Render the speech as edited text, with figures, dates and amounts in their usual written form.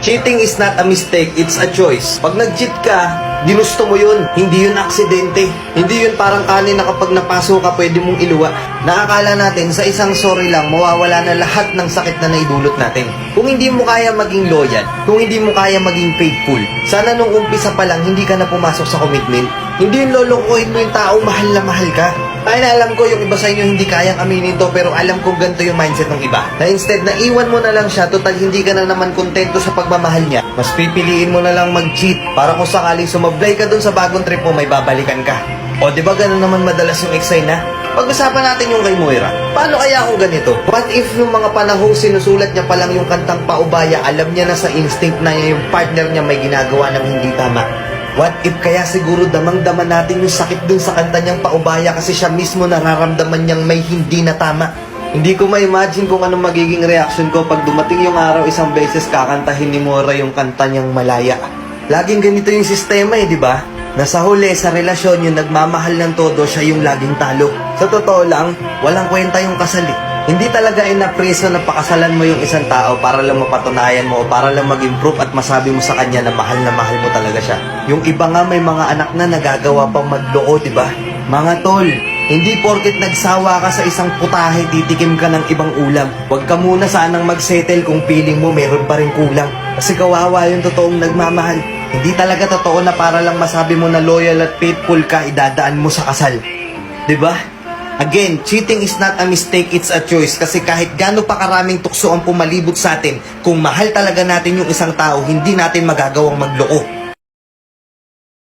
Cheating is not a mistake, it's a choice. Pag nag-cheat ka, ginusto mo yun. Hindi yun aksidente. Hindi yun parang kanin na kapag napaso ka, pwede mong iluwa. Nakakala natin, sa isang sorry lang, mawawala na lahat ng sakit na naidulot natin. Kung hindi mo kaya maging loyal, kung hindi mo kaya maging faithful, sana nung umpisa pa lang, hindi ka na pumasok sa commitment. Hindi yun lolokohin mo yung tao, mahal na mahal ka. Ay na alam ko yung iba sa inyo hindi kayang aminin to, pero alam kong ganito yung mindset ng iba. Na instead na iwan mo na lang siya, total hindi ka na naman kontento sa pagmamahal niya. Mas pipiliin mo na lang mag-cheat para kung sakaling sumablay ka dun sa bagong trip mo, may babalikan ka. O di ba ganun naman madalas yung eksay na? Pag-usapan natin yung kay Moira. Paano kaya kung ganito? What if yung mga panahong sinusulat niya pa lang yung kantang Paubaya, alam niya na sa instinct na yung partner niya may ginagawa ng hindi tama? What if kaya siguro damang-dama natin yung sakit dun sa kanta niyang Paubaya kasi siya mismo nararamdaman niyang may hindi na tama? Hindi ko ma-imagine kung anong magiging reaction ko pag dumating yung araw isang beses kakantahin ni Moira yung kanta niyang Malaya. Laging ganito yung sistema di ba? Nasa huli, sa relasyon, yung nagmamahal ng todo, siya yung laging talo. Sa totoo lang, walang kwenta yung kasal Hindi talaga ina-preso na pakasalan mo yung isang tao para lang mapatunayan mo o para lang mag-improve at masabi mo sa kanya na mahal mo talaga siya. Yung iba nga may mga anak na nagagawa pang magloko, di ba? Mga tol, hindi porket nagsawa ka sa isang putahe, titikim ka ng ibang ulam. Huwag ka muna sanang mag-settle kung feeling mo meron pa rin kulang. Kasi kawawa yung totoong nagmamahal. Hindi talaga totoo na para lang masabi mo na loyal at faithful ka, idadaan mo sa kasal. Diba? Again, cheating is not a mistake, it's a choice. Kasi kahit gaano pa karaming tukso ang pumalibot sa atin, kung mahal talaga natin yung isang tao, hindi natin magagawang magloko.